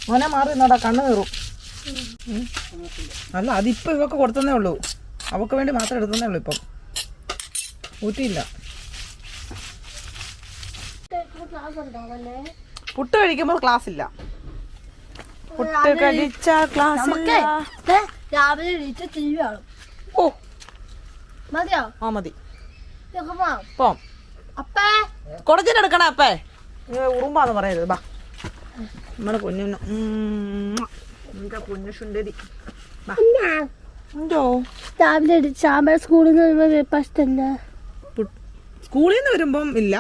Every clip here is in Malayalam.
മോനെ മാറി നിന്നോടാ, കണ്ണ് കയറും. അല്ല, അതിപ്പോൾ ഇവക്ക് കൊടുത്തതേ ഉള്ളൂ. അവൾക്ക് വേണ്ടി മാത്രം എടുത്തതേ ഉള്ളൂ. ഇപ്പം ഊറ്റിയില്ല. പുട്ട് കഴിക്കുമ്പോൾ ക്ലാസ് ഇല്ല. പുട്ട് കഴിച്ച ക്ലാസ് രാവിലെ ഓ മതിയോ? ആ മതി. പോം കൊടച്ചിട്ടെടുക്കണേ അപ്പേ. ഉറുമ്പാന്ന് പറയരുത്. ബാ നമ്മുടെ കുഞ്ഞിന് എന്റെ കുഞ്ഞു സുന്ദരി. എന്തോ രാവിലെ സാമ്പാർ സ്കൂളിൽ നിന്ന് വരുമ്പോ ബ്രേക്ക്ഫാസ്റ്റ് തന്നെ. സ്കൂളിൽ നിന്ന് വരുമ്പം ഇല്ല.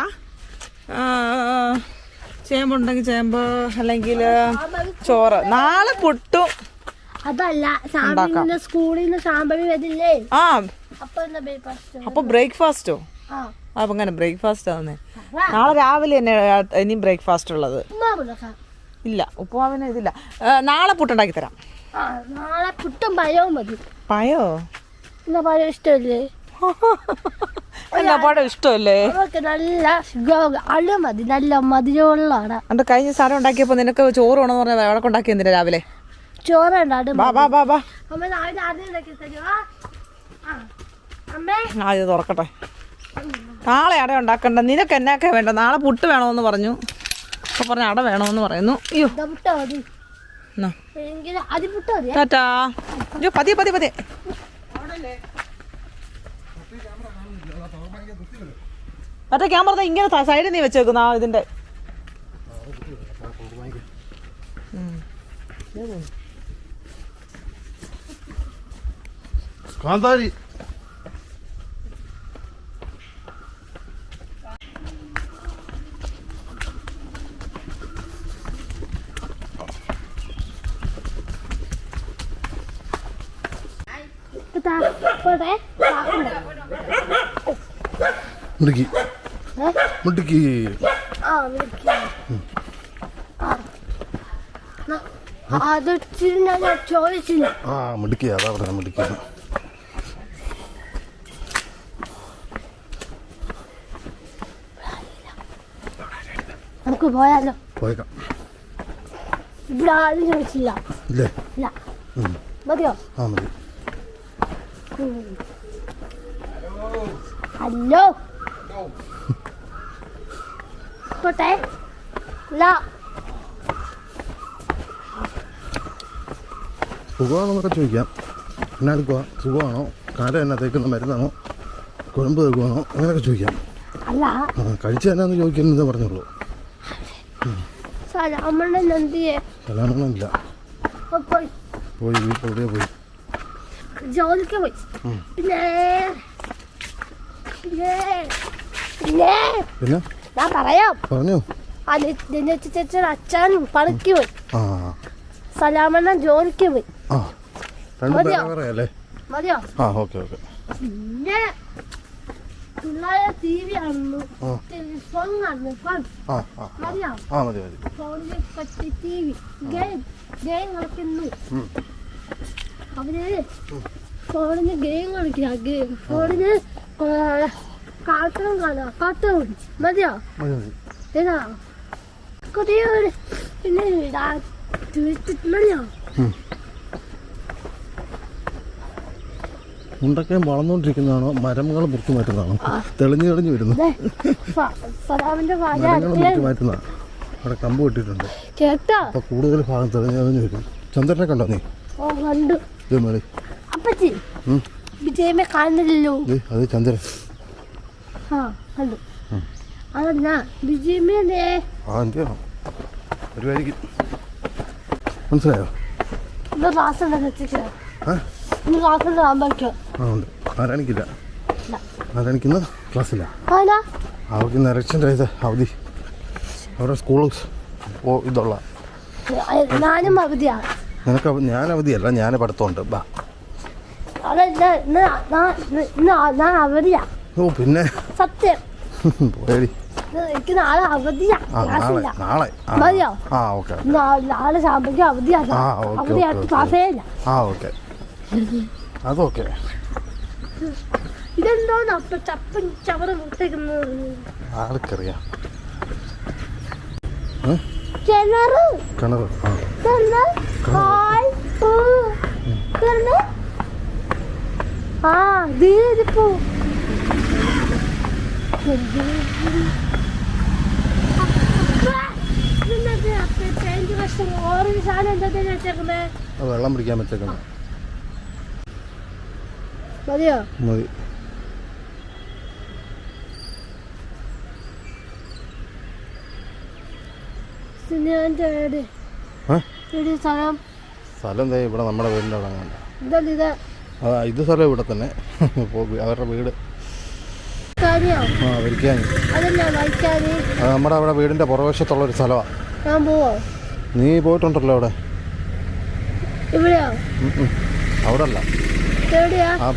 ചേമ്പുണ്ടെങ്കിൽ ചേമ്പ്, അല്ലെങ്കിൽ ചോറ്. നാളെ പുട്ടും. അതല്ല, സ്കൂളിൽ നിന്ന് സാമ്പാർ വരില്ലേ? ആ അപ്പൊ ബ്രേക്ക്ഫാസ്റ്റോ? അപ്പൊ അങ്ങനെ ബ്രേക്ക്ഫാസ്റ്റ് ആവുന്നേ. നാളെ രാവിലെ തന്നെ ഇനിയും ബ്രേക്ക്ഫാസ്റ്റ് ഉള്ളത് ഇല്ല. ഉപ്പുമാവിന് ഇതില്ല. നാളെ പുട്ടുണ്ടാക്കി തരാം. നാളെ പുട്ടും പഴവും മതി. പഴോ? പഴം ഇഷ്ടമല്ലേ? എന്നാ പഴം ഇഷ്ടമല്ലേ? നല്ല അളു മതി, നല്ല മധുരമുള്ളതാണ്. എന്റെ കഴിഞ്ഞ സാധനം ഉണ്ടാക്കിയപ്പോ നിനക്ക് ചോറ് വേണമെന്ന് പറഞ്ഞാൽ അവിടെ ഉണ്ടാക്കി എന്തിനാ രാവിലെ? ചോറ് ഇത് തുറക്കട്ടെ. നാളെ അട ഉണ്ടാക്കണ്ട. നിനക്ക് എന്നാക്കെ വേണ്ട? നാളെ പുട്ട് വേണമെന്ന് പറഞ്ഞു. അപ്പൊ പറഞ്ഞ അട വേണമെന്ന് പറയുന്നു. അയ്യോ ടാറ്റാ. അയ്യോ പതിയെ പതിയെ പതിയെ. മറ്റേ ക്യാമറ ഇങ്ങനെ സൈഡിൽ നീ വെച്ചേക്കുന്ന ഇതിന്റെ. കാന്താരി മുടുക്കി മുടുക്കി ചോദിച്ചില്ല. മുടുക്കി അതാ പറഞ്ഞ മുടുക്കി. നമുക്ക് പോയാലോ? പോയേക്കാം. ഇവിടെ ആരും ചോദിച്ചില്ല. ഇല്ലേ? ഇല്ല. മതിയോ? ആ മതി. ഹലോ പോട്ടെ. സുഖമാണെന്നൊക്കെ ചോദിക്കാം. എന്നാ എടുക്കുക? സുഖമാണോ? കാല എന്നാ തേക്കുന്ന മരുന്നാണോ? കുഴമ്പ് തേക്കുവാണോ? അങ്ങനെയൊക്കെ ചോദിക്കാം. അല്ല കഴിച്ച എന്നാന്ന് ചോദിക്കുന്നതേ പറഞ്ഞോളൂ. സലാമണ്ണില്ല. പോയി വീട്ടിലെവിടെയോ പോയി. ജോലിക്ക് പോയി. പിന്നെ ഞാൻ പറയാം. പറഞ്ഞോ. ചേച്ചൻ അച്ഛൻ പണിക്ക് പോയി. സലാമണ്ണൻ ജോലിക്ക് പോയി. മതിയോ? പിന്നെ പിള്ളേരെ ടി വി കാണുന്നു, ടെലിഫോൺ കാണുന്നു. മതിയോ? ഫോണിൽ പറ്റി ടി വി ഗെയിം കളിക്കുന്നു. അവര് ഫോണിന് ഗെയിം കളിക്കുക. ഫോണിന് കാർട്ടൂൺ കാണാം. കാർട്ടൂൺ മതിയോ? ഏതാ കൊതിയോട് പിന്നെ മതിയോ? മുണ്ടക്കയം വളർന്നുകൊണ്ടിരിക്കുന്നതാണോ മരങ്ങൾ മുറിച്ചു മാറ്റുന്നതാണോ? തെളിഞ്ഞു തെളിഞ്ഞു വരുന്നു. മുറിച്ചു മാറ്റുന്നതാണ്. അവിടെ കമ്പ് കിട്ടിയിട്ടുണ്ട്. അപ്പൊ കൂടുതൽ ഭാഗം തെളിഞ്ഞു തെളിഞ്ഞു വരും. ചന്ദ്രനെ കണ്ടോ നീ? കാണുന്നില്ലല്ലോ. അത് ചന്ദ്രൻ. മനസ്സിലായോ? ആരാണിക്കില്ല. ആരാണിക്കുന്ന ക്ലാസ്സില്ല. അവർക്ക് ഇന്ന് ഇലക്ഷൻ്റെ അവധി. അവരുടെ സ്കൂള് ഇതുള്ള. നിനക്ക് ഞാൻ അവധിയല്ല, ഞാൻ പഠിത്തമുണ്ട്. ബാ. ഓ പിന്നെ സത്യം പോയടി. നാളെ അവധിയാ. നാളെ മതിയോ? നാളെ സാമ്പത്തിക അവധിയാണ്. ക്ലാസ്സേ ഇല്ല. അതൊക്കെ ഇതെന്തോന്ന് അപ്പൊ ചപ്പൻ ചവറ് മുട്ടേക്കുന്നത്? ആർക്കറിയാം. കിണർ കിണർ ആ ഇതിപ്പോ ഓറഞ്ച് സാധനം എന്താ വെച്ചേക്കുന്നേ? വെള്ളം പിടിക്കാൻ വെച്ചേക്കണം. മതിയോ? മതി. സ്ഥലം എന്താ ഇവിടെ നമ്മുടെ വീടിൻ്റെ അവിടെ അങ്ങനെ. ഇത് സ്ഥലം ഇവിടെ തന്നെ അവരുടെ വീട്. ആ വരിക്കാൻ അത് നമ്മുടെ അവിടെ വീടിൻ്റെ പുറവശത്തുള്ളൊരു സ്ഥലമാണ്. നീ പോയിട്ടുണ്ടല്ലോ അവിടെ? അവിടെ അല്ല, ആ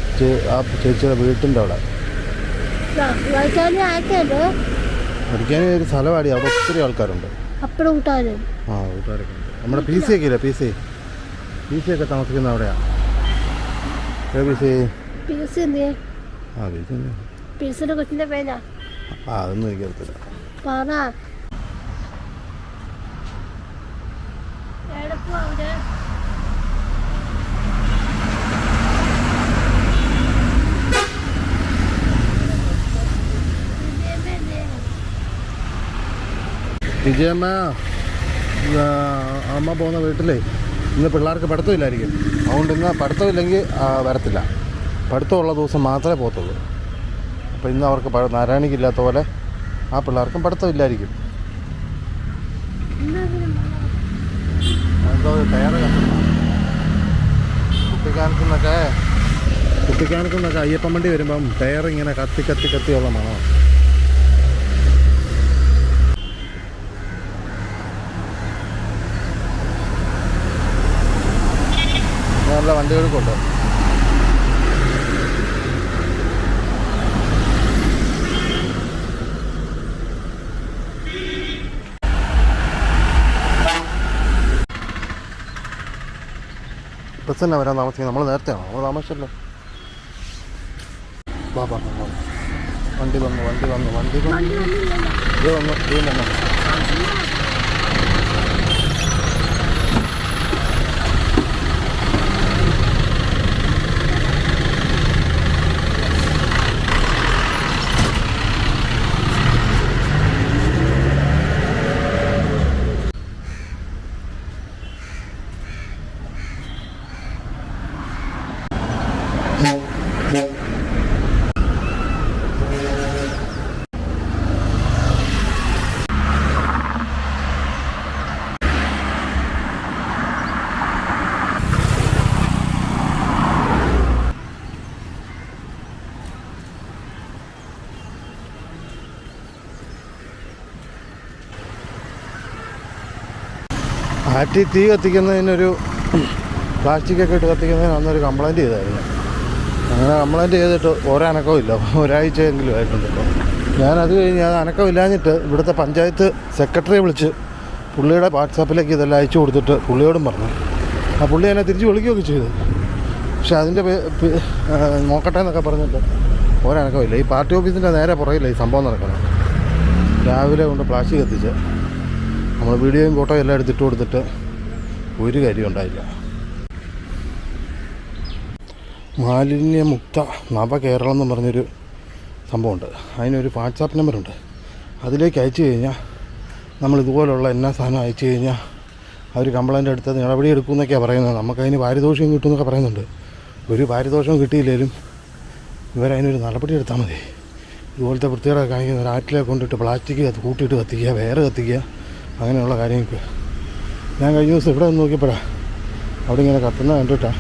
ചേച്ചിയുടെ വീട്ടിൻ്റെ അവിടെ. വരിക്കാൻ ഒരു സ്ഥലമാടി, അവിടെ ഒത്തിരി ആൾക്കാരുണ്ട്. ആ കൂട്ടുകാരൊക്കെ ഉണ്ട്. നമ്മുടെ പി സി ഒക്കെ ഇല്ലേ, പി സി ഒക്കെ താമസിക്കുന്ന അവിടെയാണ്. അതൊന്നും എനിക്കറിയത്തില്ല. വിജയമ്മ അമ്മ പോകുന്ന വീട്ടിലേ ഇന്ന് പിള്ളേർക്ക് പഠിത്തമില്ലായിരിക്കും. അതുകൊണ്ട് ഇന്ന് പഠിത്തമില്ലെങ്കിൽ വരത്തില്ല. പഠിത്തമുള്ള ദിവസം മാത്രമേ പോകത്തുള്ളൂ. അപ്പോൾ ഇന്ന് അവർക്ക് നാരായണിക്കില്ലാത്ത പോലെ ആ പിള്ളേർക്കും പഠിത്തമില്ലായിരിക്കും. എന്തോ ടയറ് കുട്ടിക്കാനത്തു നിന്നൊക്കെ അയ്യപ്പൻ വണ്ടി വരുമ്പം ടയർ ഇങ്ങനെ കത്തിയുള്ള മണമാണ്. നല്ല വണ്ടികൾക്കുണ്ട്. ബസ് തന്നെ വരാൻ താമസിക്കുന്നത്. നമ്മൾ നേരത്തെയാണോ? നമ്മൾ താമസിച്ചല്ലോ. വണ്ടി വന്നു ഇത് വന്നു. ആറ്റി തീ കത്തിക്കുന്നതിനൊരു പ്ലാസ്റ്റിക്കൊക്കെ ഇട്ട് കത്തിക്കുന്നതിന് അന്നൊരു കംപ്ലൈൻറ്റ് ചെയ്തായിരുന്നു. അങ്ങനെ കംപ്ലൈൻറ്റ് ചെയ്തിട്ട് ഒരനക്കവും ഇല്ല. ഒരാഴ്ചയെങ്കിലും ആയിട്ടുണ്ട്. ഇപ്പോൾ ഞാനത് കഴിഞ്ഞ് അത് അനക്കമില്ലാഞ്ഞിട്ട് ഇവിടുത്തെ പഞ്ചായത്ത് സെക്രട്ടറിയെ വിളിച്ച് പുള്ളിയുടെ വാട്സാപ്പിലേക്ക് ഇതെല്ലാം അയച്ചു കൊടുത്തിട്ട് പുള്ളിയോടും പറഞ്ഞു. ആ പുള്ളി എന്നെ തിരിച്ച് വിളിക്കുകയൊക്കെ ചെയ്തു. പക്ഷെ അതിൻ്റെ നോക്കട്ടെ എന്നൊക്കെ പറഞ്ഞിട്ട് ഒരനക്കമില്ല. ഈ പാർട്ടി ഓഫീസിൻ്റെ നേരെ പുറകില്ല ഈ സംഭവം നടക്കണം. രാവിലെ കൊണ്ട് പ്ലാസ്റ്റിക് കത്തിച്ച് നമ്മൾ വീഡിയോയും ഫോട്ടോയും എല്ലാം എടുത്തിട്ട് കൊടുത്തിട്ട് ഒരു കാര്യം ഉണ്ടായില്ല. മാലിന്യമുക്ത നവകേരളം എന്ന് പറഞ്ഞൊരു സംഭവമുണ്ട്. അതിനൊരു വാട്സാപ്പ് നമ്പറുണ്ട്. അതിലേക്ക് അയച്ചു കഴിഞ്ഞാൽ നമ്മൾ ഇതുപോലുള്ള എന്നാ സാധനം അയച്ചു കഴിഞ്ഞാൽ അവർ കംപ്ലൈൻ്റ് എടുത്തത് നടപടി എടുക്കുമെന്നൊക്കെയാണ് പറയുന്നത്. നമുക്കതിന് പാരിതോഷികം കിട്ടുമെന്നൊക്കെ പറയുന്നുണ്ട്. ഒരു പാരിതോഷവും കിട്ടിയില്ലെങ്കിലും ഇവരതിനൊരു നടപടി എടുത്താൽ മതി. ഇതുപോലത്തെ വൃത്തികളൊക്കെ കാണിക്കുന്ന ഒരു ആറ്റിലെ കൊണ്ടിട്ട് പ്ലാസ്റ്റിക് കൂട്ടിയിട്ട് കത്തിക്കുക, വേറെ കത്തിക്കുക, അങ്ങനെയുള്ള കാര്യങ്ങൾക്ക്. ഞാൻ കഴിഞ്ഞ ദിവസം ഇവിടെ ഒന്ന് നോക്കിയപ്പോഴാണ് അവിടെ ഇങ്ങനെ കത്തുന്ന കണ്ടിട്ടാണ്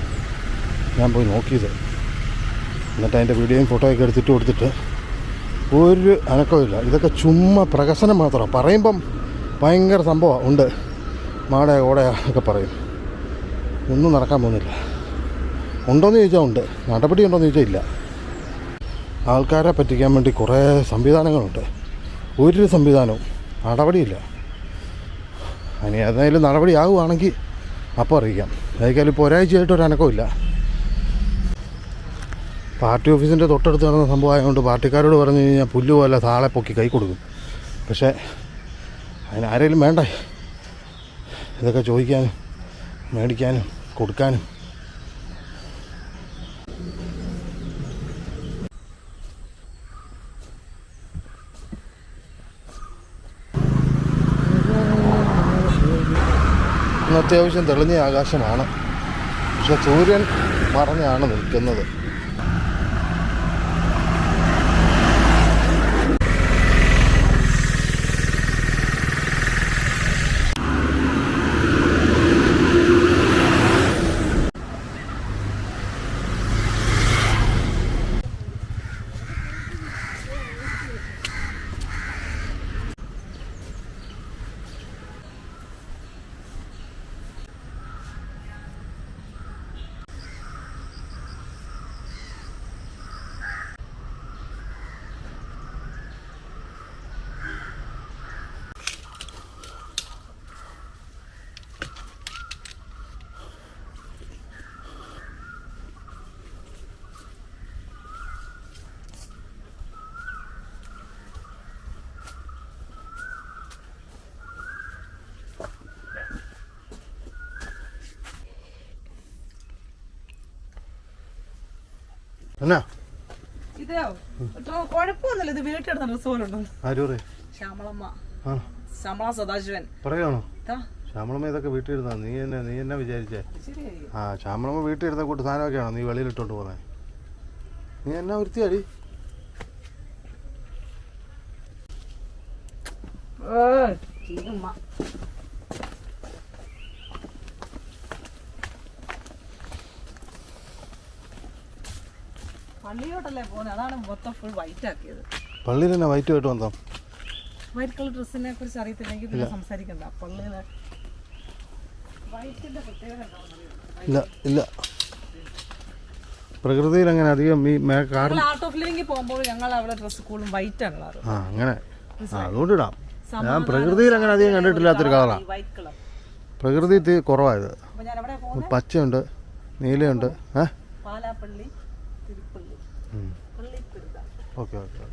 ഞാൻ പോയി നോക്കിയത്. എന്നിട്ട് അതിൻ്റെ വീഡിയോയും ഫോട്ടോയൊക്കെ എടുത്തിട്ട് കൊടുത്തിട്ട് ഒരു അനക്കമില്ല. ഇതൊക്കെ ചുമ്മാ പ്രഹസനം മാത്രമാണ്. പറയുമ്പം ഭയങ്കര സംഭവം ഉണ്ട്, മാടയാ ഓടയാ ഒക്കെ പറയും. ഒന്നും നടക്കാൻ പോകുന്നില്ല. ഉണ്ടോയെന്ന് ചോദിച്ചാൽ ഉണ്ട്, നടപടി ഉണ്ടോയെന്ന് ചോദിച്ചാൽ ഇല്ല. ആൾക്കാരെ പറ്റിക്കാൻ വേണ്ടി കുറേ സംവിധാനങ്ങളുണ്ട്. ഒരു സംവിധാനവും നടപടിയില്ല. ഇനി ഏതായാലും നടപടി ആകുവാണെങ്കിൽ അപ്പോൾ അറിയിക്കാം. ഏതായാലും ഇപ്പോൾ ഒരാഴ്ചയായിട്ട് ഒരു അനക്കമില്ല. പാർട്ടി ഓഫീസിൻ്റെ തൊട്ടടുത്ത് നടന്ന സംഭവമായതുകൊണ്ട് പാർട്ടിക്കാരോട് പറഞ്ഞു കഴിഞ്ഞാൽ പുല്ല് പോലെ താളെ പൊക്കി കൈ കൊടുക്കും. പക്ഷേ അതിനാരെങ്കിലും വേണ്ടേ ഇതൊക്കെ ചോദിക്കാനും മേടിക്കാനും കൊടുക്കാനും. ഇന്ന് അത്യാവശ്യം തെളിഞ്ഞ ആകാശമാണ്, പക്ഷെ സൂര്യൻ മറഞ്ഞാണ് നിൽക്കുന്നത്. എന്നാ ഇത് കുഴപ്പമൊന്നുമില്ല, ഇത് വീട്ടിലെടുത്ത ഡ്രസ് പോലെ ഉണ്ടോ? ശ്യാമളമ്മ, ശ്യാമള സദാശിവൻ പറയാണോ? ശ്യാമളമ്മ ഇതൊക്കെ വീട്ടിലിരുന്നാ നീ എന്നാ വിചാരിച്ചേ? ആ ശ്യാമളമ്മ വീട്ടിലിരുന്ന കൂട്ട് സാധനമൊക്കെയാണോ നീ വെളിയിലിട്ടോണ്ട് പോന്നെ? നീ എന്നാ വൃത്തിയാടി? പള്ളിയോട്ടല്ലേ പോകുന്നത്, അതാണ് മൊത്തം ഫുൾ വൈറ്റ് ആക്കിയത്. പള്ളിയിൽ തന്നെ വൈറ്റ് ആയിട്ട് വന്നോ? വൈറ്റ് കളർ ഡ്രസ്സിനെ കുറിച്ച് അറിയത്തില്ലെങ്കിൽ പിന്നെ സംസാരിക്കണ്ട. പള്ളിയിലെ വൈറ്റിന്റെ പ്രത്യേകത ഇല്ല ഇല്ല, പ്രകൃതിയിൽ അങ്ങനെ അധികം ഈ ആർട്ട് ഓഫ് ലിവിംഗിൽ പോകുമ്പോൾ ഞങ്ങൾ അവിടെ ഡ്രസ്സ് കൂടുതലും വൈറ്റ് ആണ് കളർ. ആ അങ്ങനെ അതുകൊണ്ട് ഇടാം. ഞാൻ പ്രകൃതിയിൽ അങ്ങനെ അധികം കണ്ടിട്ടില്ലാത്തൊരു കളറാണ്. വൈറ്റ് കളർ പ്രകൃതി കുറവായത്. പച്ചയുണ്ട്, നീലയുണ്ട്. പാലാപ്പള്ളി, തിരുപ്പള്ളി, ഓക്കെ ഓക്കെ.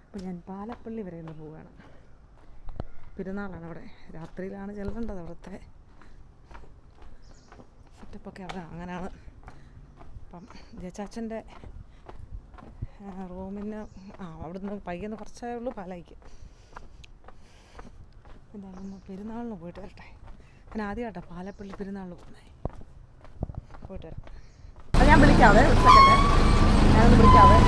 അപ്പോൾ ഞാൻ പാലപ്പള്ളി വരെ ഒന്ന് പോവുകയാണ്. പെരുന്നാളാണ് അവിടെ, രാത്രിയിലാണ് ചെല്ലേണ്ടത്. അവിടുത്തെ സെറ്റപ്പൊക്കെ അവിടെ അങ്ങനെയാണ്. അപ്പം ജയച്ചാച്ചൻ്റെ റൂമിന് അവിടുന്ന് പയ്യെന്ന് കുറച്ചേ ഉള്ളൂ പാലായിക്ക്. എന്താണെന്ന് പെരുന്നാളിന് പോയിട്ട് വരട്ടെ. ഞാൻ ആദ്യമായിട്ടാ പാലപ്പള്ളി പെരുന്നാളിന് പോകുന്നത്. പോയിട്ട് വരാം. അത് ഞാൻ വിളിക്കാവേ, ഒരു സെക്കൻഡ് ഞാനൊന്ന് വിളിക്കാവേ.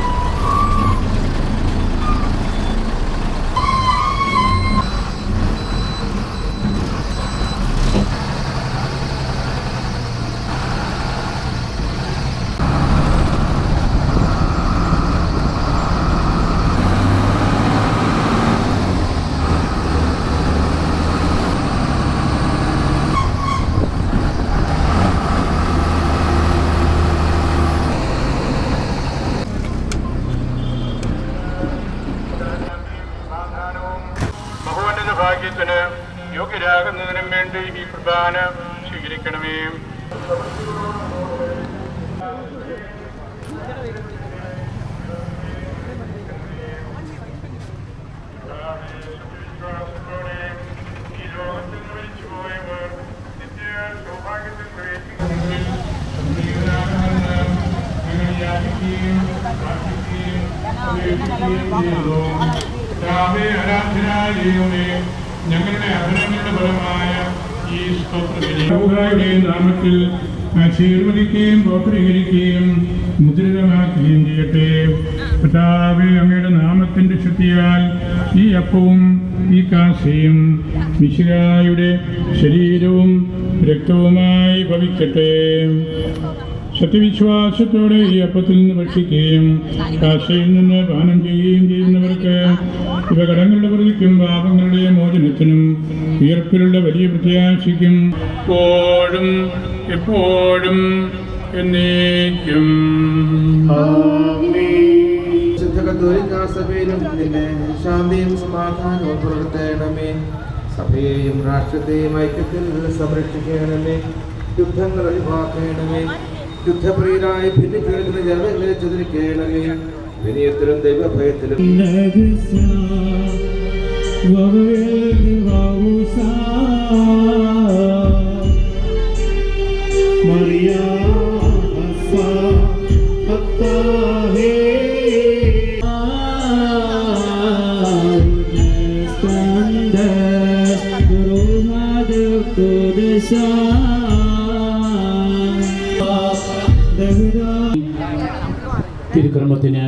ഭാഗ്യത്തിന് യോഗ്യരാകുന്നതിനും വേണ്ടി ഈ കുർബാന സ്വീകരിക്കണമേ. ഈ ലോകത്തിൽ മരിച്ചുപോയവർ നിത്യ സൗഭാഗ്യത്തിൽ പ്രവേശിക്കണമെങ്കിൽ ഞങ്ങളുടെ അഭരണങ്ങളുടെ ഫലമായ ഈ സ്തോത്രത്തിന്റെ നാമത്തിൽ ആശീർവദിക്കുകയും പ്രോത്സാഹിക്കുകയും മുദ്രിതമാക്കുകയും ചെയ്യട്ടെ. കർത്താവേ, അങ്ങയുടെ നാമത്തിന്റെ ശക്തിയാൽ ഈ അപ്പവും ഈ കാസയും മിശിഹായുടെ ശരീരവും രക്തവുമായി ഭവിക്കട്ടെ. സത്യവിശ്വാസത്തോടെ ഈ അപ്പത്തിൽ നിന്ന് ഭക്ഷിക്കുകയും കാശയിൽ നിന്ന് പാനം ചെയ്യുകയും ചെയ്യുന്നവർക്ക് ഇവ കടങ്ങളുടെ പ്രതിക്കും പാപങ്ങളുടെ മോചനത്തിനും ഉയർപ്പിലുള്ള വലിയ പ്രത്യാശയ്ക്കും എപ്പോഴും എപ്പോഴും എന്നേക്കും. സഭയിലും നിന്നെ ശാന്തിയും സമാധാനവും പുലർത്തേണമേ. സഭയെയും രാഷ്ട്രത്തെയും ഐക്യത്തിൽ സംരക്ഷിക്കണമേ. യുദ്ധങ്ങൾ ഒഴിവാക്കണമേ. യുദ്ധപ്രിയരായി ഭിന്നിപ്പിക്കുന്ന ജനതകളെ ചതിരിക്കണമേ. വിനയത്തിലും ദൈവഭയത്തിലും തിരുക്രമത്തിന്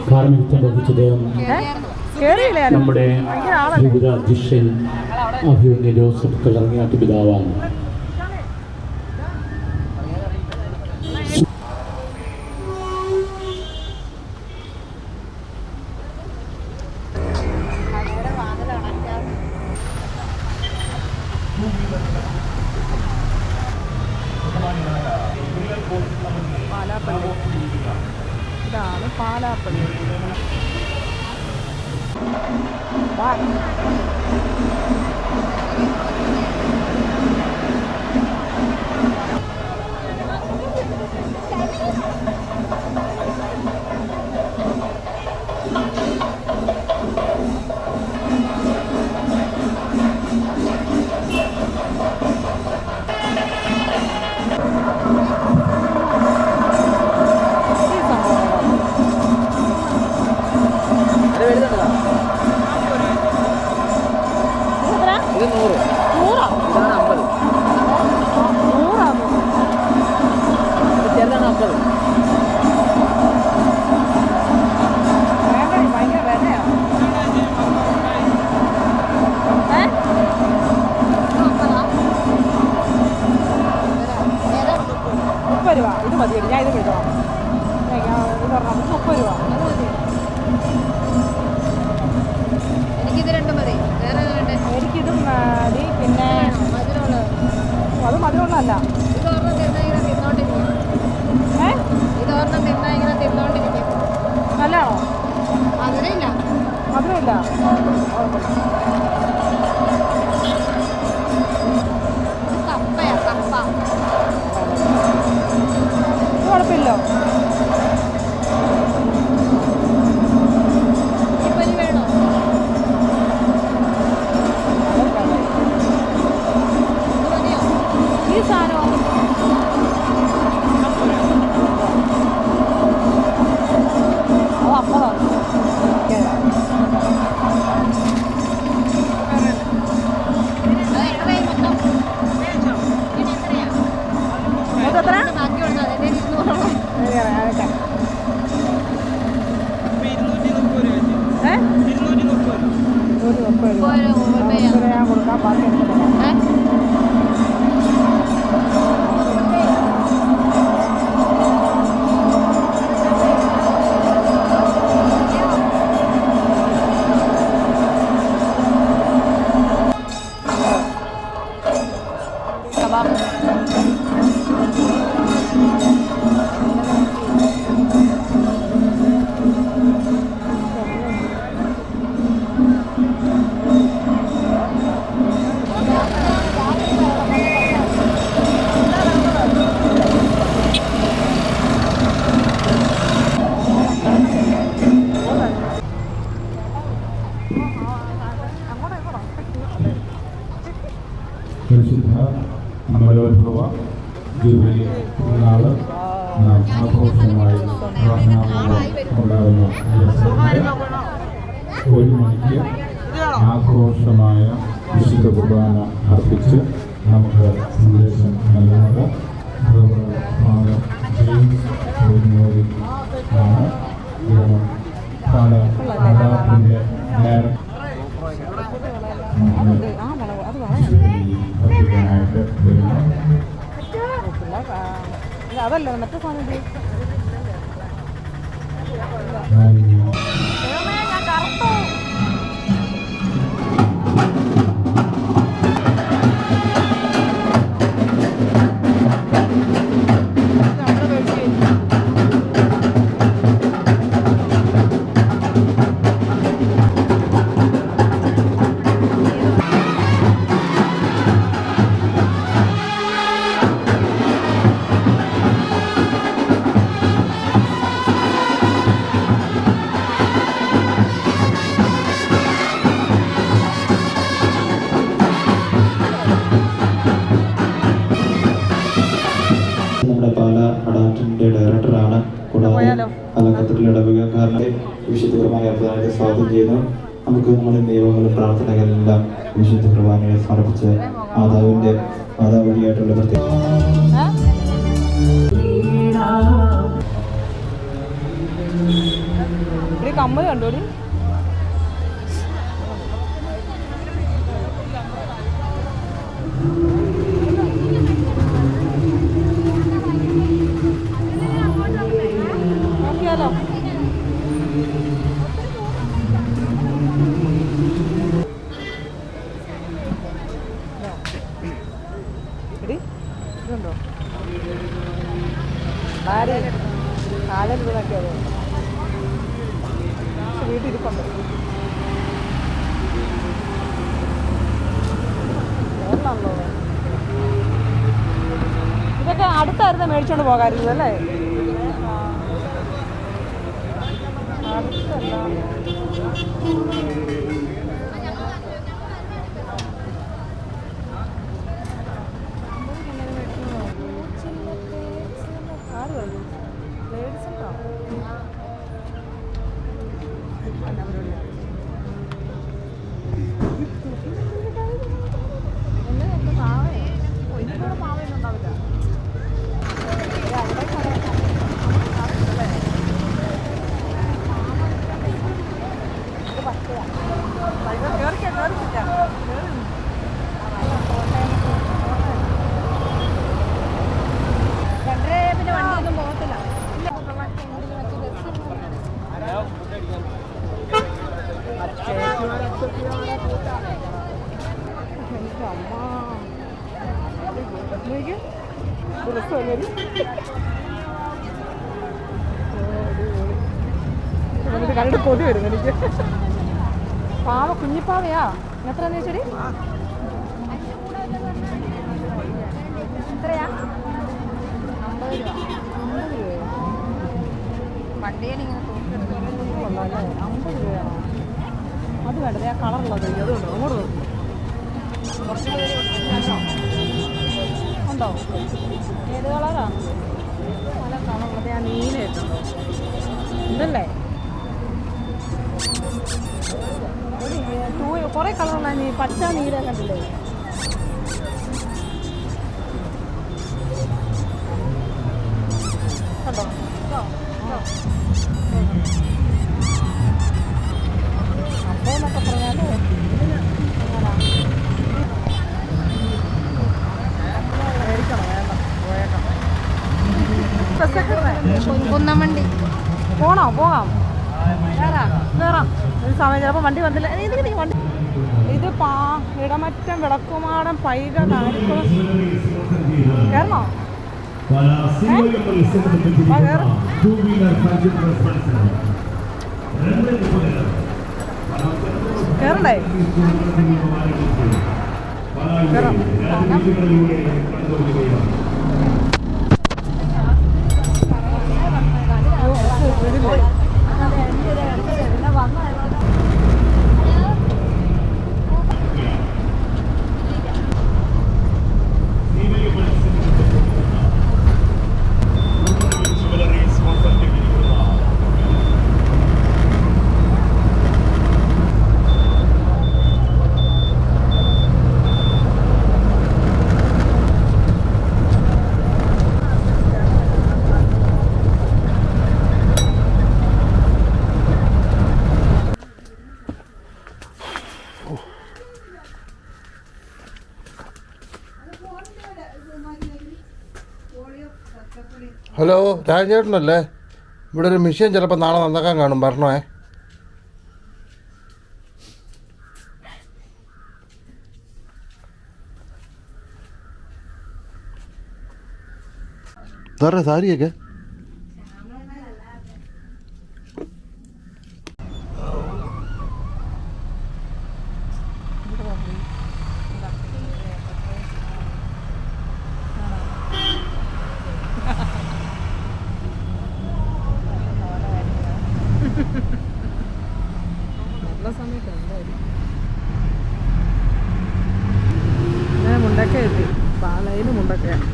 കാർമ്മികത്വം വഹിച്ചത് നമ്മുടെ വിവിധ അധ്യക്ഷൻ അഭിമന്യ ജോസഫ് കളർങ്ങാട്ട് പിതാവാണ്. ഇതാണ് പാലാപ്പള്ളി. ഇത് മതി, ഞാൻ ഇത് വിളിച്ചോളാം. ഇത് പറഞ്ഞാൽ 30 രൂപ. എനിക്കിത് രണ്ടും മതി. വേറെ എനിക്കിതും മതി. പിന്നെ അത് മധുരമുള്ളതല്ല. ഇതൊരെണ്ണം തിന്നാ ഇങ്ങനെ തിന്നോണ്ടിരിക്കും. ഇതൊരെണ്ണം തിന്നാ ഇങ്ങനെ തിന്നോണ്ടിരിക്കും. നല്ലതാണോ? മധുരമില്ല. മധുരമില്ല. കപ്പയാ കപ്പ. കുഴപ്പമില്ലോ. ഇപ്പനി വേണോ? ഈ സാധനം അത് അപ്പതാണ്. ബാക്കി കൊടുക്കാം. അതിൻ്റെ 200 ഞാൻ കൊടുക്കാം. ബാക്കി പരിശുദ്ധ അമലോത്ഭവ ജൂബിലി നാള് നാം ആഘോഷമായി ഉണ്ടാകുന്ന 1 മണിക്ക് ആഘോഷമായ വിശുദ്ധ കുർബാന അർപ്പിച്ച് നമുക്ക് സന്ദേശം നൽകുന്നത് ഫാദർ ജെയിംസ് ആണ്. പാലാപ്പിൻ്റെ അതല്ല മറ്റേ സാധനം. ഞാൻ കറുത്തു. അഡാപ്റ്റിന്റെ ഡയറക്ടറാണ്. കൂടാതെ അലങ്കത്തിൽ ഇടവകക്കാരന്റെ വിശുദ്ധ കുർബാന അർപ്പണത്തെ സ്വാഗതം ചെയ്യുന്നു. നമുക്ക് നമ്മുടെ നിയമങ്ങളും പ്രാർത്ഥനകളെല്ലാം വിശുദ്ധ കുർബാനയെ സമർപ്പിച്ച് മാതാവ് വഴിയായിട്ടുള്ള പ്രത്യേക കമ്മൽ കണ്ടോടി. നോക്കിയാലോ ഇതുണ്ടോ കാലം വീണൊക്കെ അത് വീട്ടിരിപ്പുണ്ട്. ഇതൊക്കെ അടുത്തായിരുന്നു മേടിച്ചോണ്ട് പോകാറുള്ളത് അല്ലേ? അടുത്തല്ല. കരട് കൊതി വരും എനിക്ക്. പാവ കുഞ്ഞിപ്പാവയാ. എത്രയാന്ന് ചോദിച്ചടി? എത്രയാ? 50 രൂപ. 50 രൂപയോ? വണ്ടിയിൽ ഇങ്ങനെ തൂക്കിയെടുത്ത് 50 രൂപയാണോ? അത് വേണ്ടത് ആ കളറുള്ളത് അതുകൊണ്ട് അങ്ങോട്ട് ഉണ്ടോ? ഏത് കളറാ? പല കളറുള്ളത്. ആ നീല ഇട്ടുണ്ടോ? ഇതല്ലേ കുറേ കളറുള്ള പച്ച നീല കണ്ടില്ലേ? കണ്ടോ? അപ്പോന്നൊക്കെ പറഞ്ഞാല് കുന്നമണ്ടി പോണോ? പോകാം. കയറാം. ഒരു സമയം ചിലപ്പോൾ വണ്ടി വന്നില്ല. ഇതിന് വണ്ടി ഇത് ഇടമറ്റം വിളക്കുമാടം പൈക കാണിക്കുളം കയറണോ? കയറണ്ടേ? കയറാം. ഹലോ, രാജേട്ടനല്ലേ? ഇവിടെ ഒരു മിഷ്യൻ ചിലപ്പോൾ നാളെ നന്നാക്കാൻ കാണും, വരണേ. സാറേ സാരിയൊക്കെ നല്ല സമയത്ത് എന്തായാലും മുണ്ടക്ക എത്തി. പാലയിൽ മുണ്ടക്കയാണ്.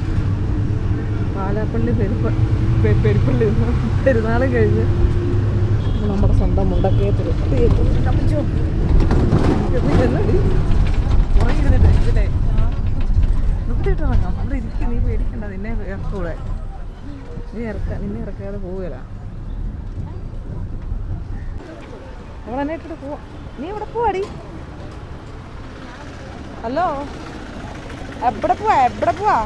പാലാപ്പള്ളി പെരുപ്പള്ളി പെരുന്നാളും കഴിഞ്ഞ് നമ്മുടെ സ്വന്തം മുണ്ടക്കയത്തിൽ തപ്പിച്ചോ ഉറങ്ങിയിരുന്നിട്ട് ഇതിലെ നിർത്തിയിട്ടിറങ്ങാം. അവിടെ ഇരിക്കും, നീ പേടിക്കണ്ട, നിന്നെ ഇറക്കൂടെ, നിന്നെ ഇറക്കാതെ പോവുകയില്ല. അവിടെ എന്നെ ഇട്ടിട്ട് പോവാം. നീ എവിടെ പോവാടി? ഹലോ, എവിടെ പോവാ?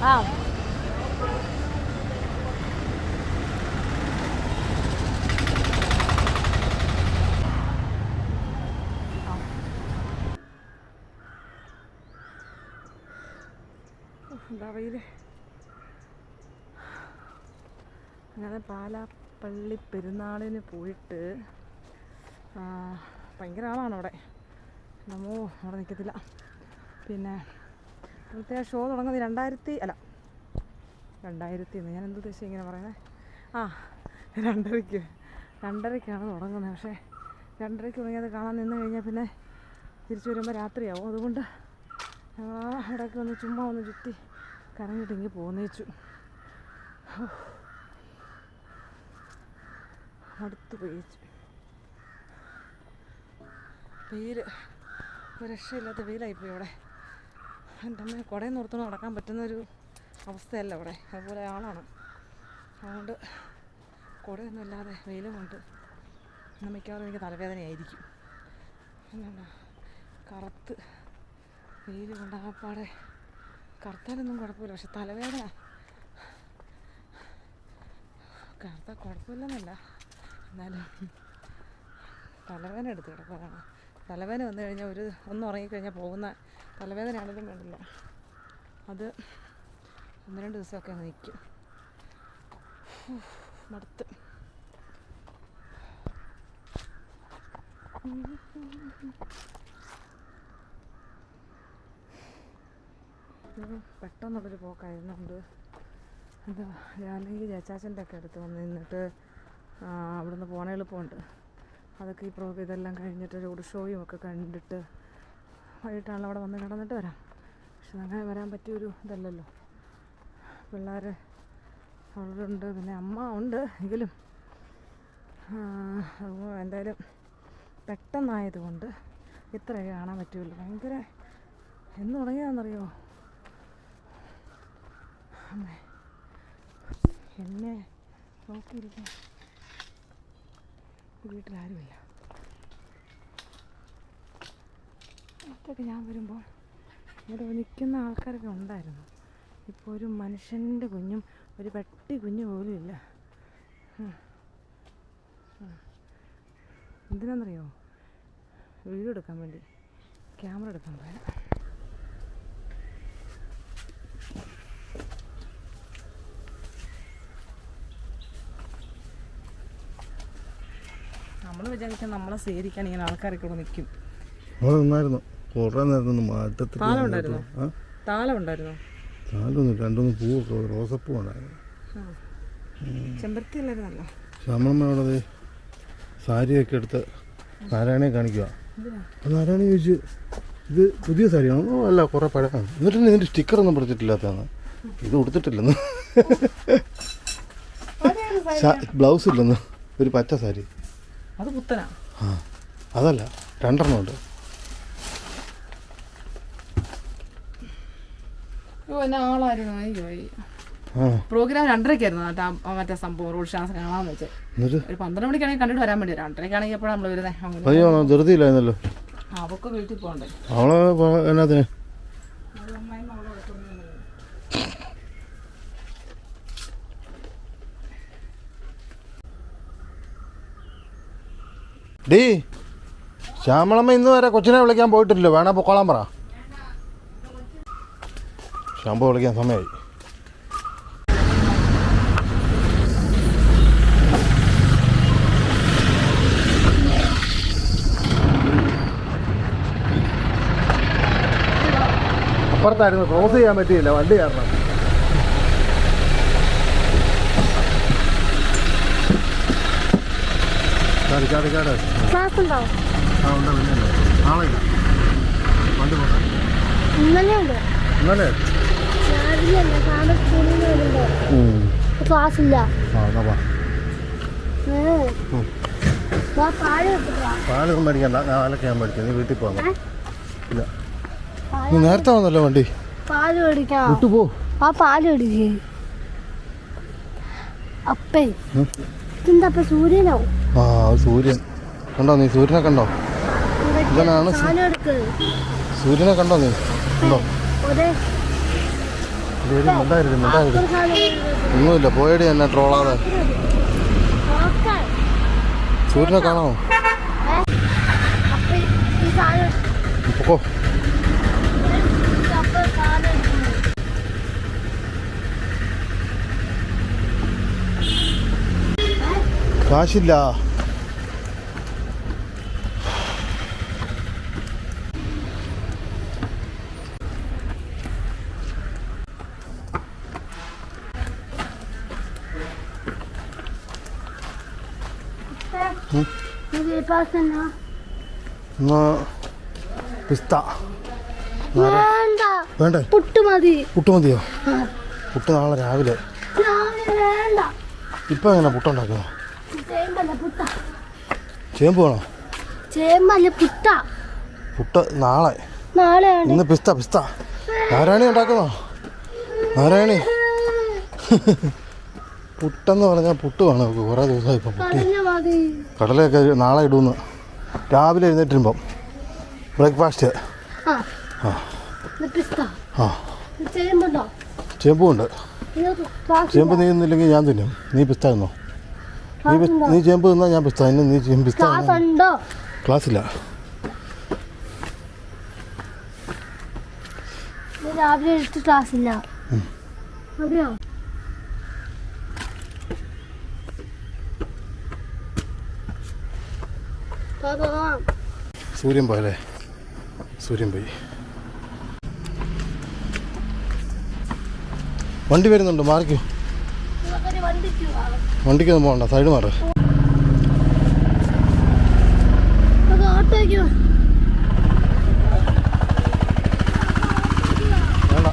ആ എന്താ വെയില്. അങ്ങനെ പാലാപ്പള്ളി പെരുന്നാളിന് പോയിട്ട് ഭയങ്കര ആളാണ് അവിടെ. അവിടെ നിൽക്കത്തില്ല. പിന്നെ അവിടുത്തെ ആ ഷോ തുടങ്ങുന്നത് 2000 ഞാൻ എന്ത് ഉദ്ദേശിച്ചു ഇങ്ങനെ പറയുന്നത്? 2:30ക്കാണ് തുടങ്ങുന്നത്. പക്ഷേ 2:30 തുടങ്ങിയത് കാണാൻ നിന്ന് കഴിഞ്ഞാൽ പിന്നെ തിരിച്ചു വരുമ്പോൾ രാത്രിയാവും. അതുകൊണ്ട് അവിടെയൊക്കെ ഒന്ന് ചുമ്മാ ഒന്ന് ചുറ്റി കറങ്ങിയിട്ടെങ്കിൽ പോന്നേച്ചു. അടുത്ത് പെയ്ച്ചു. വെയിൽ രക്ഷയില്ലാത്ത വെയിലായിപ്പോയി അവിടെ. എൻ്റെ അമ്മ കുടയിൽ നിർത്തുകൊണ്ട് നടക്കാൻ പറ്റുന്നൊരു അവസ്ഥയല്ല അവിടെ. അതുപോലെ ആളാണ്. അതുകൊണ്ട് കുടയൊന്നും ഇല്ലാതെ വെയിലും കൊണ്ട് മിക്കവാറും എനിക്ക് തലവേദനയായിരിക്കും. എന്നാ കറുത്ത് വെയിൽ കൊണ്ട് ആപ്പാടെ കറുത്താലൊന്നും കുഴപ്പമില്ല. പക്ഷെ തലവേദന കറുത്താൽ കുഴപ്പമില്ലെന്നല്ല, എന്നാലും തലവേദന എടുത്ത് കിടക്കാനാണ്. തലവേദന വന്നു കഴിഞ്ഞാൽ ഒന്ന് ഉറങ്ങിക്കഴിഞ്ഞാൽ പോകുന്ന തലവേദനയാണെങ്കിലും വേണ്ടില്ല, അത് 1-2 ദിവസമൊക്കെ നിൽക്കും. മടുത്ത്. പെട്ടെന്നുള്ളൊരു പോക്കായിരുന്നുകൊണ്ട് എന്താ അല്ലെങ്കിൽ ചേച്ചാച്ചൻ്റെ ഒക്കെ അടുത്ത് വന്ന് നിന്നിട്ട് അവിടുന്ന് പോകാൻ എളുപ്പമുണ്ട്. അതൊക്കെ ഇതെല്ലാം കഴിഞ്ഞിട്ട് റോഡ് ഷോയും ഒക്കെ കണ്ടിട്ട് വൈകിട്ടാണല്ലോ അവിടെ വന്ന് കിടന്നിട്ട് വരാം. പക്ഷെ അങ്ങനെ വരാൻ പറ്റിയൊരു ഇതല്ലല്ലോ. പിള്ളേർ അവളുണ്ട്, പിന്നെ അമ്മ ഉണ്ട്. എങ്കിലും എന്തായാലും പെട്ടെന്നായതുകൊണ്ട് ഇത്രയൊക്കെ കാണാൻ പറ്റുമല്ലോ. ഭയങ്കര എന്ന് തുടങ്ങിയതാണെന്നറിയോ അമ്മേ, എന്നെ നോക്കിയിരിക്കാൻ വീട്ടിലാരുമില്ല. അതൊക്കെ ഞാൻ വരുമ്പോൾ ഇവിടെ നിൽക്കുന്ന ആൾക്കാരൊക്കെ ഉണ്ടായിരുന്നു. ഇപ്പോൾ ഒരു മനുഷ്യൻ്റെ കുഞ്ഞും ഒരു പട്ടി കുഞ്ഞു പോലും ഇല്ല. എന്തിനാണെന്നറിയോ? വീഡിയോ എടുക്കാൻ വേണ്ടി ക്യാമറ എടുക്കാൻ പോയാൽ. നമ്മൾ വിചാരിച്ചാൽ നമ്മളെ സ്വീകരിക്കാൻ ഇങ്ങനെ ആൾക്കാരൊക്കെ ഇവിടെ നിൽക്കും. താലം ഉണ്ടായിരുന്നോ? താലൊന്നും 2-3 പൂവൊക്കെ റോസപ്പൂ ഉണ്ടായിരുന്നു. ചെമ്പരത്തി അല്ലായിരുന്നല്ലോ. ശ്യാമളമ്മയോടത് സാരിയൊക്കെ എടുത്ത് നാരായണിയെ കാണിക്കുക. നാരായണി ചോദിച്ചു ഇത് പുതിയ സാരിയാണോ? അല്ല, കുറേ പഴമാണ്. എന്നിട്ട് ഇതിൻ്റെ സ്റ്റിക്കറൊന്നും പറിച്ചിട്ടില്ലാത്തതാണ്. ഇത് കൊടുത്തിട്ടില്ലെന്ന്, ബ്ലൗസ് ഇല്ലെന്ന്. ഒരു പച്ച സാരി. അത് പുത്തനാ? അതല്ല, 2 ഉണ്ട്. പ്രോഗ്രാം 2:30 മറ്റേ സംഭവം റോഡ് ഷാൻസ് കാണാന്ന് വെച്ചാൽ ഒരു 12 മണിക്കാണെങ്കിൽ കണ്ടിട്ട് വരാൻ വേണ്ടി 2:30 എപ്പോഴാണ് നമ്മൾ വരുന്നത്? ധൃതിയില്ലായിരുന്നല്ലോ. അവൾക്ക് വീട്ടിൽ പോകണ്ടേ? അവളെ എന്നാത്തിന് ഡീ ശ്യാമളമ്മ ഇന്ന് വരെ കൊച്ചിനെ വിളിക്കാൻ പോയിട്ടില്ലല്ലോ. വേണേ പൊക്കോളാൻ പറ. ശാമ്പു വിളിക്കാൻ സമയമായി. അപ്പുറത്തായിരുന്നു, ക്രോസ് ചെയ്യാൻ പറ്റിയില്ല വണ്ടി കാരണം. ചാടി ക്ലാസ് ഉണ്ടോ? ആ ഉണ്ട്, പിന്നെ നാളെ ഇല്ല. വണ്ടി പോകാം. ഇന്നലെ ഉണ്ട്. ഇന്നലെ രാവിലെ അല്ല, സാറ് സ്കൂളിൽ നിന്ന് വരുമ്പോ ക്ലാസ് ഇല്ല. ആ എന്നാ വാ. പാല് കിട്ടുക. പാലൊന്നും മേടിക്കണ്ട, നാളൊക്കെ ഞാൻ മേടിക്കാം. നീ വീട്ടിൽ പോകാം. ഇല്ല, നീ നേരത്തെ വന്നല്ലോ വണ്ടി. പാല് മേടിക്കാം. വിട്ടുപോ. ആ പാല് മേടിക്കേ. അപ്പേ ഇതെന്താ സൂര്യനാവും? ആ സൂര്യൻ കണ്ടോ നീ? സൂര്യനെ കണ്ടോ? ഇതാണ് സൂര്യനെ കണ്ടോ നീ? കണ്ടോ? ഒന്നുമില്ല, പോയടി എന്നെ ട്രോളാതെ. സൂര്യനെ കാണാമോ? പൊക്കോ. കാശില്ല. പിസ്ത വേണ്ടേ? പുട്ട് മതി. പുട്ട് മതിയോ? പുട്ട് നാളെ രാവിലെ. ഇപ്പൊ എങ്ങനെ പുട്ടുണ്ടാക്കുക? ചേമ്പ് വേണോ? ചേമ്പല്ല, പുട്ട. പുട്ട് നാളെ. ഇന്ന് പിസ്ത. നാരായണി ഉണ്ടാക്കുന്നോ? നാരായണി പുട്ടെന്ന് പറഞ്ഞാൽ പുട്ട് വേണം. കുറേ ദിവസമായി ഇപ്പം പുട്ടി. കടലയൊക്കെ നാളെ ഇടുമെന്ന്. രാവിലെ എഴുന്നേറ്റിരുമ്പം ബ്രേക്ക്ഫാസ്റ്റ്. ചേമ്പുണ്ട്. ചേമ്പ് നീ തിന്നില്ലെങ്കിൽ ഞാൻ തിന്നും. നീ പിസ്ത തിന്നോ? നീ ചേമ്പ് തിന്നാ ഞാൻ പിസ്ത. നീ പിസ്ത. ക്ലാസ്സില്ല. രാവിലെ ക്ലാസ്സില്ല. അറിയോ? സൂര്യൻ പോയല്ലേ? സൂര്യൻ പോയി. വണ്ടി വരുന്നുണ്ട്, മാറിക്കോ. വണ്ടിക്കൊന്നും പോകണ്ട, സൈഡ് മാറ്. വേണ്ട.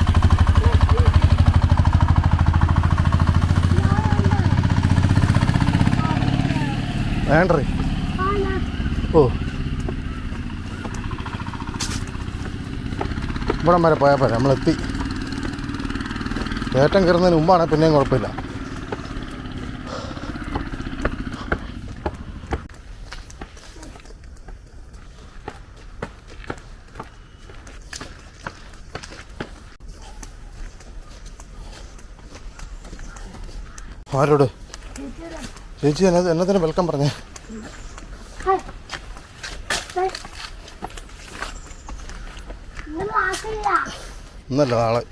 വേണ്ടേ? ഓ, ഇവിടം വരെ പോയാൽ പോരാ, നമ്മളെത്തി. കയറ്റം കയറുന്നതിന് മുമ്പാണ് പിന്നെയും കുഴപ്പമില്ല. ആരോട്? ചേച്ചി എന്നതിന് വെൽക്കം പറഞ്ഞേ. ഇന്നല്ല, നാളെ.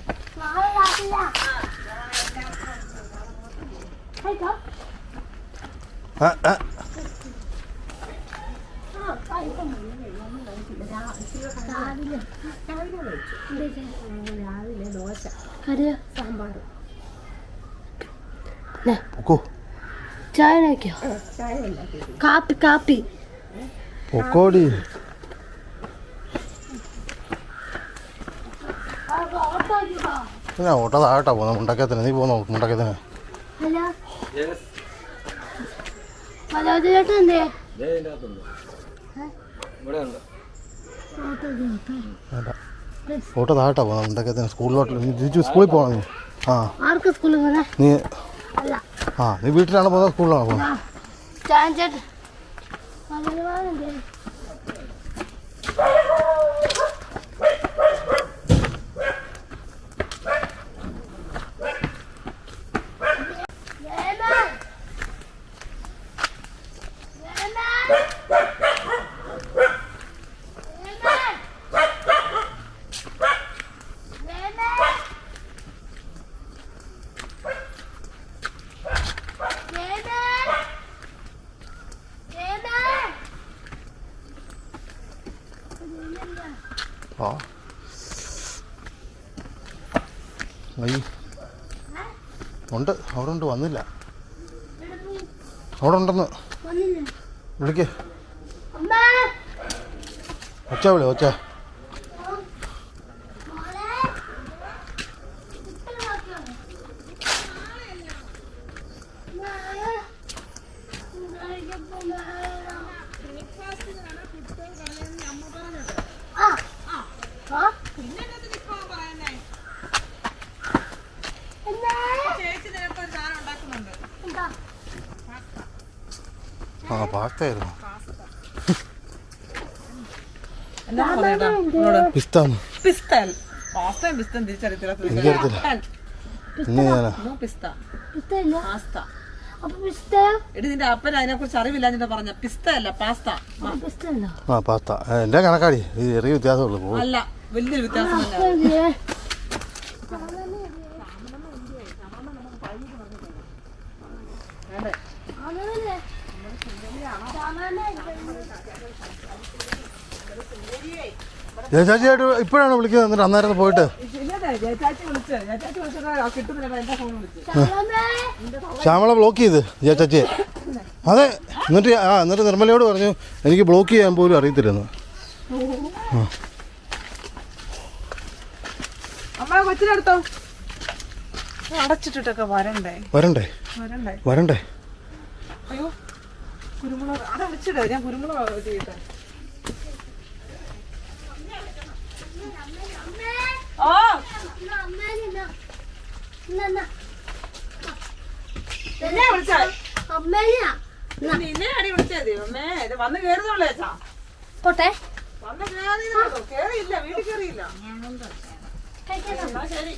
ചായ കാപ്പി പൊക്കോടി. ഞാൻ ഓട്ടോ താഴട്ടാ പോകുന്നത്. മുണ്ടക്കത്തിന്. നീ പോന്നോ മുണ്ടക്കത്തിന്? ഓട്ടോ താഴട്ടാ പോകുന്നത് മുണ്ടക്കത്തിന്. സ്കൂളിലോട്ട്. സ്കൂളിൽ പോകണം നീ. നീ നീ വീട്ടിലാണ് പോകുന്നത്? സ്കൂളിലാണോ പോകുന്നത്? ഉണ്ട്, അവിടെ ഉണ്ട്. വന്നില്ല. അവിടെ ഉണ്ടെന്ന്. വിളിക്ക്. അമ്മ ഒച്ച വിളി ഒച്ച. ആ പാസ്തയായിരുന്നു. പിസ്താന്ന് എനിക്കറിയത്തില്ല. ഇന്ന് ഞാനാ നിന്റെ അപ്പൻ അതിനെ കുറിച്ച് അറിവില്ല പറഞ്ഞ പിസ്ത അല്ല പാസ്ത. ആ പാസ്ത എൻ്റെ കണക്കാടി. ഇത് ചെറിയ വ്യത്യാസമുള്ളൂ. അല്ല വലിയൊരു വ്യത്യാസം തന്നെ. ചേച്ചാച്ചിയായിട്ട് ഇപ്പോഴാണ് വിളിക്കുന്നത്. എന്നിട്ട് അന്നേരം പോയിട്ട് ശ്യാമള ബ്ലോക്ക് ചെയ്ത് ചേച്ചാച്ചിയെ. അതെ, എന്നിട്ട് നിർമ്മലയോട് പറഞ്ഞു എനിക്ക് ബ്ലോക്ക് ചെയ്യാൻ പോലും അറിയത്തില്ലെന്ന്. കൊച്ചിനെടുത്തോ അടച്ചിട്ടിട്ടൊക്കെ വരണ്ടേ വരണ്ടേ വരണ്ടേ വരണ്ടേ. അയ്യോ കുരുമുളക് അവിടെ വിളിച്ചിടോ. ഞാൻ കുരുമുളക് ചെയ്യട്ടെ. നിന്നെ അടി വിളിച്ചത് അമ്മേ. ഇത് വന്ന് കേറുന്നുള്ളൂ ചേച്ചാ. പോട്ടെ വന്ന് കേറിയില്ല, വീട്ടിൽ കേറിയില്ല. ശരി.